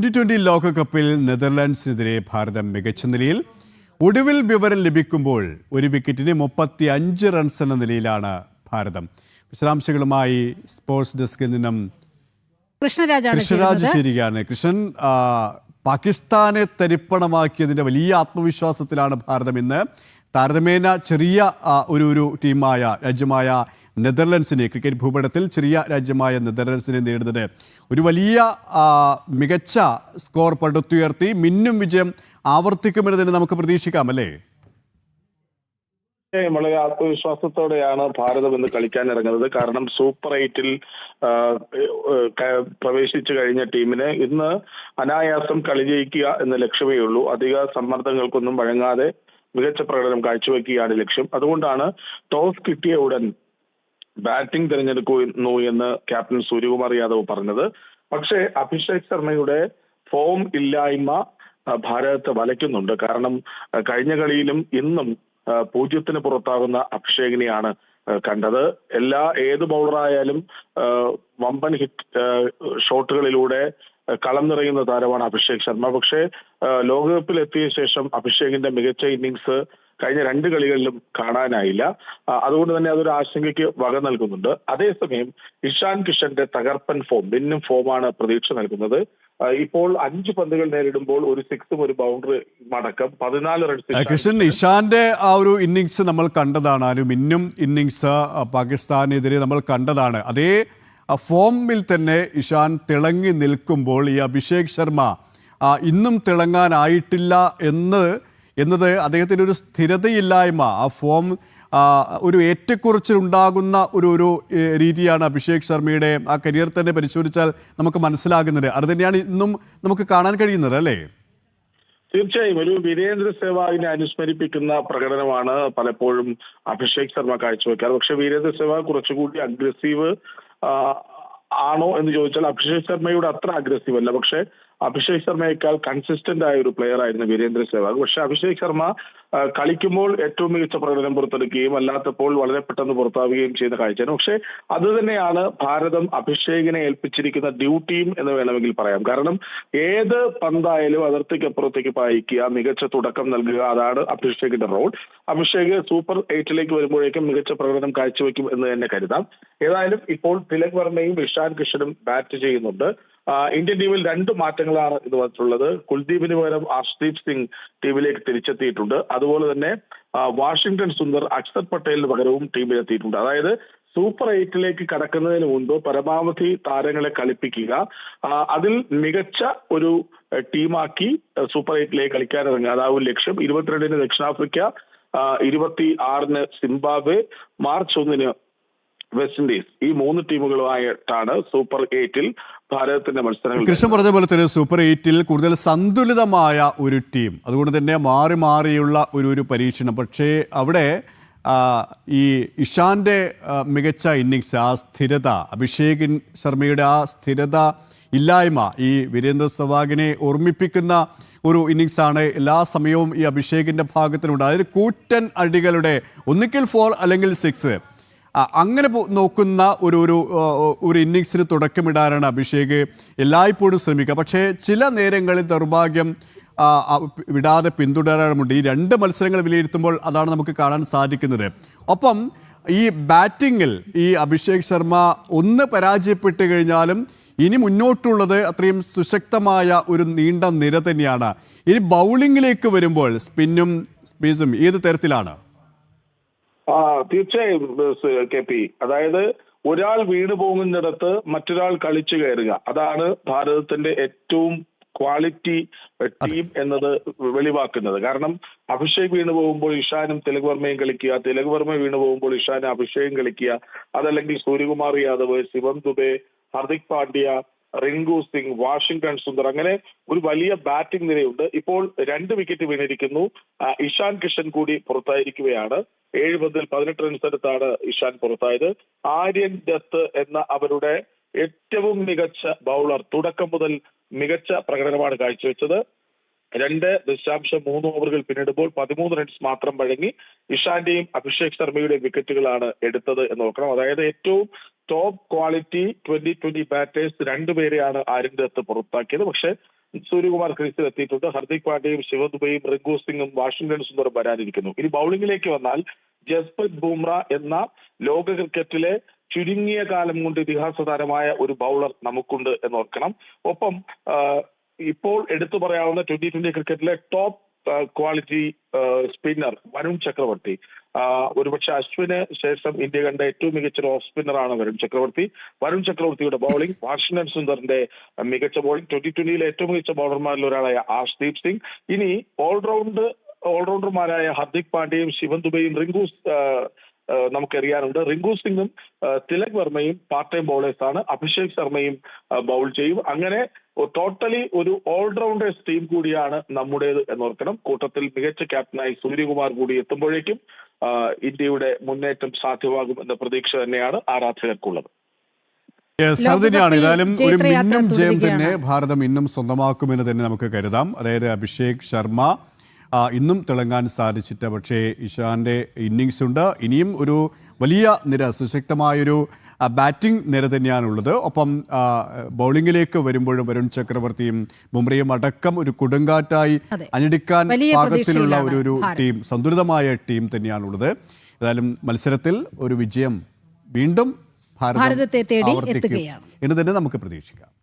T20 ലോകകപ്പിൽ നെതർലാൻഡ്സിനെതിരെ ഭാരതം മികച്ച നിലയിൽ. ഒടുവിൽ വിവരം ലഭിക്കുമ്പോൾ ഒരു വിക്കറ്റിന് 35 റൺസ് എന്ന നിലയിലാണ് ഭാരതം. വിശദാംശങ്ങളുമായി സ്പോർട്സ് ഡെസ്കിൽ നിന്നും കൃഷ്ണരാജ് ചേരുകയാണ്. കൃഷ്ണൻ, പാകിസ്ഥാനെ തരിപ്പണമാക്കിയതിന്റെ വലിയ ആത്മവിശ്വാസത്തിലാണ് ഭാരതം ഇന്ന്. താരതമ്യേന ചെറിയ ഒരു ടീമായ രാജ്യമായ നെതർലൻഡ്സിനെ, ക്രിക്കറ്റ് ഭൂപടത്തിൽ ചെറിയ രാജ്യമായ നെതർലൻഡ്സിനെ നേരിടുന്നത് ഒരു വലിയ മികച്ച സ്കോർ പടുത്തുയർത്തി മിന്നും വിജയം ആവർത്തിക്കുമെന്ന് തന്നെ നമുക്ക് പ്രതീക്ഷിക്കാം, അല്ലേ? വളരെ ആത്മവിശ്വാസത്തോടെയാണ് ഭാരതം ഇന്ന് കളിക്കാൻ ഇറങ്ങുന്നത്. കാരണം സൂപ്പർ 8-ൽ പ്രവേശിച്ചു കഴിഞ്ഞ ടീമിന് ഇന്ന് അനായാസം കളി ജയിക്കുക എന്ന ലക്ഷ്യമേ ഉള്ളൂ. അധിക സമ്മർദ്ദങ്ങൾക്കൊന്നും വഴങ്ങാതെ മികച്ച പ്രകടനം കാഴ്ചവെക്കുകയാണ് ലക്ഷ്യം. അതുകൊണ്ടാണ് ടോസ് കിട്ടിയ ഉടൻ ബാറ്റിംഗ് തിരഞ്ഞെടുക്കുന്നു എന്ന് ക്യാപ്റ്റൻ സൂര്യകുമാർ യാദവ് പറഞ്ഞത്. പക്ഷേ അഭിഷേക് ശർമ്മയുടെ ഫോം ഇല്ലായ്മ ഭാരതത്തെ വലയ്ക്കുന്നുണ്ട്. കാരണം കഴിഞ്ഞ കളിയിലും ഇന്നും 0-ന് പുറത്താകുന്ന അഭിഷേകിനെയാണ് കണ്ടത്. ഏത് ബൗളറായാലും വമ്പൻ ഹിറ്റ് ഷോട്ടുകളിലൂടെ കളം നിറയുന്ന താരമാണ് അഭിഷേക് ശർമ്മ. പക്ഷേ ലോകകപ്പിൽ എത്തിയ ശേഷം അഭിഷേകിന്റെ മികച്ച ഇന്നിങ്സ് കഴിഞ്ഞ 2 കളികളിലും കാണാനായില്ല. അതുകൊണ്ട് തന്നെ അതൊരു ആശങ്കയ്ക്ക് വക നൽകുന്നുണ്ട്. അതേസമയം ഇഷാൻ കിഷന്റെ തകർപ്പൻ ഫോം, മിന്നും ഫോമാണ് പ്രതീക്ഷ നൽകുന്നത്. ഇപ്പോൾ 5 പന്തുകൾ നേരിടുമ്പോൾ ഒരു 6ഉം ഒരു ബൗണ്ടറി അടക്കം 14 റൺസ്. കൃഷ്ണൻ, ഇഷാന്റെ ആ ഒരു ഇന്നിങ്സ് നമ്മൾ കണ്ടതാണ്. ആ ഒരു മിന്നും ഇന്നിങ്സ് പാകിസ്ഥാനെതിരെ നമ്മൾ കണ്ടതാണ്. അതേ ഫോമിൽ തന്നെ ഇഷാൻ തിളങ്ങി നിൽക്കുമ്പോൾ ഈ അഭിഷേക് ശർമ്മ ഇന്നും തിളങ്ങാനായിട്ടില്ല എന്നത് അദ്ദേഹത്തിൻ്റെ ഒരു സ്ഥിരതയില്ലായ്മ, ആ ഫോം ഒരു ഏറ്റക്കുറച്ചിലുണ്ടാകുന്ന ഒരു രീതിയാണ് അഭിഷേക് ശർമ്മയുടെ ആ കരിയർ തന്നെ പരിശോധിച്ചാൽ നമുക്ക് മനസ്സിലാകുന്നത്. അത് തന്നെയാണ് ഇന്നും നമുക്ക് കാണാൻ കഴിയുന്നത്, അല്ലേ? തീർച്ചയായും ഒരു വീരേന്ദ്ര സെവാഗിനെ അനുസ്മരിപ്പിക്കുന്ന പ്രകടനമാണ് പലപ്പോഴും അഭിഷേക് ശർമ്മ കാഴ്ചവെക്കാറ്. പക്ഷെ വീരേന്ദ്ര സെവാഗ് കുറച്ചുകൂടി അഗ്രസീവ് ആണോ എന്ന് ചോദിച്ചാൽ അഭിഷേക് ശർമ്മയുടെ അത്ര അഗ്രസീവ് അല്ല. പക്ഷെ അഭിഷേക് ശർമ്മയേക്കാൾ കൺസിസ്റ്റന്റ് ആയ ഒരു പ്ലെയർ ആയിരുന്നു വീരേന്ദ്ര സെവാഗ്. പക്ഷെ അഭിഷേക് ശർമ്മ കളിക്കുമ്പോൾ ഏറ്റവും മികച്ച പ്രകടനം പുറത്തെടുക്കുകയും അല്ലാത്തപ്പോൾ വളരെ പെട്ടെന്ന് പുറത്താവുകയും ചെയ്യുന്ന കാഴ്ചയാണ്. പക്ഷെ അത് തന്നെയാണ് ഭാരതം അഭിഷേകിനെ ഏൽപ്പിച്ചിരിക്കുന്ന ഡ്യൂട്ടിയും എന്ന് വേണമെങ്കിൽ പറയാം. കാരണം ഏത് പന്തായാലും അതിർത്തിക്കപ്പുറത്തേക്ക് പായിക്കുക, മികച്ച തുടക്കം നൽകുക, അതാണ് അഭിഷേകിന്റെ റോൾ. അഭിഷേക് സൂപ്പർ 8-ലേക്ക് വരുമ്പോഴേക്കും മികച്ച പ്രകടനം കാഴ്ചവെക്കും എന്ന് തന്നെ കരുതാം. ഏതായാലും ഇപ്പോൾ തിലക് വർമ്മയും ഇഷാൻ കിഷനും ബാറ്റ് ചെയ്യുന്നുണ്ട്. ഇന്ത്യൻ ടീമിൽ 2 മാറ്റങ്ങളാണ് ഇത് വന്നിട്ടുള്ളത്. കുൽദീപിന് പകരം അർഷ്ദീപ് സിംഗ് ടീമിലേക്ക് തിരിച്ചെത്തിയിട്ടുണ്ട്. അതുപോലെ തന്നെ വാഷിംഗ്ടൺ സുന്ദർ അക്ഷർ പട്ടേലിന് പകരവും ടീമിലെത്തിയിട്ടുണ്ട്. അതായത് സൂപ്പർ 8-ലേക്ക് കടക്കുന്നതിന് മുൻപ് പരമാവധി താരങ്ങളെ കളിപ്പിക്കുക, അതിൽ മികച്ച ഒരു ടീമാക്കി സൂപ്പർ 8-ലേക്ക് കളിക്കാനിറങ്ങുക, അതാവും ലക്ഷ്യം. 22-ന് ദക്ഷിണാഫ്രിക്ക, 26-ന് സിംബാബ്വെ, മാർച്ച് 1-ന് വെസ്റ്റ് ഇൻഡീസ്. ഈ 3 ടീമുകളുമായിട്ടാണ് സൂപ്പർ 8-ൽ ഭാരതത്തിന്റെ മത്സരങ്ങൾ. കൃഷ്ണൻ പറഞ്ഞ പോലെ തന്നെ സൂപ്പർ 8-ൽ കൂടുതൽ സന്തുലിതമായ ഒരു ടീം, അതുകൊണ്ട് തന്നെ മാറിയുള്ള ഒരു പരീക്ഷണം. പക്ഷേ അവിടെ ഈ ഇഷാന്റെ മികച്ച ഇന്നിങ്സ്, ആ സ്ഥിരത, അഭിഷേക് ശർമ്മയുടെ ആ സ്ഥിരത ഇല്ലായ്മ ഈ വീരേന്ദ്ര സെവാഗിനെ ഓർമ്മിപ്പിക്കുന്ന ഒരു ഇന്നിങ്സാണ് എല്ലാ സമയവും ഈ അഭിഷേകിന്റെ ഭാഗത്തിനുണ്ട്. അതായത് കൂറ്റൻ അടികളുടെ ഒന്നുകിൽ 4 അല്ലെങ്കിൽ 6 അങ്ങനെ നോക്കുന്ന ഒരു ഇന്നിങ്സിന് തുടക്കമിടാനാണ് അഭിഷേക് എല്ലായ്പ്പോഴും ശ്രമിക്കുക. പക്ഷേ ചില നേരങ്ങളിൽ ദൗർഭാഗ്യം വിടാതെ പിന്തുടരാറുമുണ്ട്. ഈ 2 മത്സരങ്ങൾ വിലയിരുത്തുമ്പോൾ അതാണ് നമുക്ക് കാണാൻ സാധിക്കുന്നത്. ഒപ്പം ഈ ബാറ്റിങ്ങിൽ ഈ അഭിഷേക് ശർമ്മ ഒന്ന് പരാജയപ്പെട്ട് കഴിഞ്ഞാലും ഇനി മുന്നോട്ടുള്ളത് അത്രയും സുശക്തമായ ഒരു നീണ്ട നിര തന്നെയാണ്. ഇനി ബൗളിങ്ങിലേക്ക് വരുമ്പോൾ സ്പിന്നും സ്പീസും ഏത് തരത്തിലാണ്? തീർച്ചയായും KP, അതായത് ഒരാൾ വീണു പോകുന്നിടത്ത് മറ്റൊരാൾ കളിച്ചു കയറുക, അതാണ് ഭാരതത്തിന്റെ ഏറ്റവും ക്വാളിറ്റി ടീം എന്നത് വെളിവാക്കുന്നത്. കാരണം അഭിഷേക് വീണു പോകുമ്പോൾ ഇഷാനും തിലക് വർമ്മയും കളിക്കുക, തിലക് വർമ്മ വീണു പോകുമ്പോൾ ഇഷാനും അഭിഷേകും കളിക്കുക, അതല്ലെങ്കിൽ സൂര്യകുമാർ യാദവ്, ശിവം ദുബെ, ഹാർദിക് പാണ്ഡ്യ, റിങ്കു സിംഗ്, വാഷിംഗ്ടൺ സുന്ദർ, അങ്ങനെ ഒരു വലിയ ബാറ്റിംഗ് നിരയുണ്ട്. ഇപ്പോൾ 2 വിക്കറ്റ് വീണിരിക്കുന്നു. ഇഷാൻ കിഷൻ കൂടി പുറത്തായിരിക്കുകയാണ്. 7 പന്തിൽ 18 റൺസ് എടുത്താണ് ഇഷാൻ പുറത്തായത്. ആര്യൻ ദത്ത് എന്ന അവരുടെ ഏറ്റവും മികച്ച ബൗളർ തുടക്കം മുതൽ മികച്ച പ്രകടനമാണ് കാഴ്ചവെച്ചത്. 2.3 ഓവറുകൾ പിന്നിടുമ്പോൾ 13 റൺസ് മാത്രം വഴങ്ങി ഇഷാന്റെയും അഭിഷേക് ശർമ്മയുടെയും വിക്കറ്റുകളാണ് എടുത്തത് എന്ന് നോക്കണം. അതായത് ഏറ്റവും ടോപ്പ് ക്വാളിറ്റി 2020 ബാറ്റേഴ്സ് 2 പേരെയാണ് ആര്യൻ ദത്ത് പുറത്താക്കിയത്. പക്ഷെ സൂര്യകുമാർ ക്രീസിൽ എത്തിയിട്ടുണ്ട്. ഹർദിക് പാണ്ഡ്യയും ശിവദുബൈയും റിങ്കു സിംഗും വാഷിംഗ്ടൺ സുന്ദറും വരാനിരിക്കുന്നു. ഇനി ബൗളിംഗിലേക്ക് വന്നാൽ ജസ്പ്രീത് ബുംറ എന്ന ലോക ക്രിക്കറ്റിലെ ചുരുങ്ങിയ കാലം കൊണ്ട് ഇതിഹാസ താരമായ ഒരു ബൗളർ നമുക്കുണ്ട് എന്നോർക്കണം. ഒപ്പം ഇപ്പോൾ എടുത്തു പറയാവുന്ന T20 ക്രിക്കറ്റിലെ top quality spinner Varun Chakravarthy. ഒരുപക്ഷെ അശ്വിന് ശേഷം ഇന്ത്യ കണ്ട ഏറ്റവും മികച്ച ഓഫ് സ്പിന്നറാണ് വരുൺ ചക്രവർത്തി. വരുൺ ചക്രവർത്തിയുടെ ബൗളിംഗ്, വാഷിംഗ്ടൺ സുന്ദറിന്റെ മികച്ച ബൗളിംഗ്, T20 ഏറ്റവും മികച്ച ബൗളർമാരിൽ ഒരാളായ ആർഷ്ദീപ് സിംഗ്. ഇനി ഓൾറൗണ്ടർമാരായ ഹർദിക് പാണ്ഡ്യയും ശിവൻ ദുബെയും നമുക്കറിയാനുണ്ട്. റിങ്കു സിംഗും തിലക് വർമ്മയും പാർട്ട് ടൈം ബൗളേഴ്സ് ആണ്. അഭിഷേക് ശർമ്മയും ബൗൾ ചെയ്യും. അങ്ങനെ ടോട്ടലി ഒരു ഓൾറൗണ്ടേഴ്സ് ടീം കൂടിയാണ് നമ്മുടേത് എന്നോർക്കണം. കൂട്ടത്തിൽ മികച്ച ക്യാപ്റ്റനായി സൂര്യകുമാർ കൂടി എത്തുമ്പോഴേക്കും ഇന്ത്യയുടെ മുന്നേറ്റം സാധ്യമാകും എന്ന പ്രതീക്ഷ തന്നെയാണ് ആരാധകർക്കുള്ളത്. തന്നെയാണ്. ഏതായാലും ഒരു മിന്നും ജയം തന്നെ ഭാരതം ഇന്നും സ്വന്തമാക്കുമെന്ന് തന്നെ നമുക്ക് കരുതാം. അതായത് അഭിഷേക് ശർമ്മ ഇന്നും തിളങ്ങാൻ സാധിച്ചിട്ട്, പക്ഷേ ഇഷാന്റെ ഇന്നിങ്സ് ഉണ്ട്. ഇനിയും ഒരു വലിയ നിര, സുശക്തമായൊരു ബാറ്റിംഗ് നിര തന്നെയാണുള്ളത്. ഒപ്പം ബൗളിങ്ങിലേക്ക് വരുമ്പോഴും വരുൺ ചക്രവർത്തിയും ബുംറയും അടക്കം ഒരു കൊടുങ്കാറ്റായി അണിടിക്കാൻ പാകത്തിലുള്ള ഒരു ടീം, സന്തുലിതമായ ടീം തന്നെയാണുള്ളത്. ഏതായാലും മത്സരത്തിൽ ഒരു വിജയം വീണ്ടും ഭാരതത്തെ തേടി എത്തുകയാണ് എന്ന് തന്നെ നമുക്ക് പ്രതീക്ഷിക്കാം.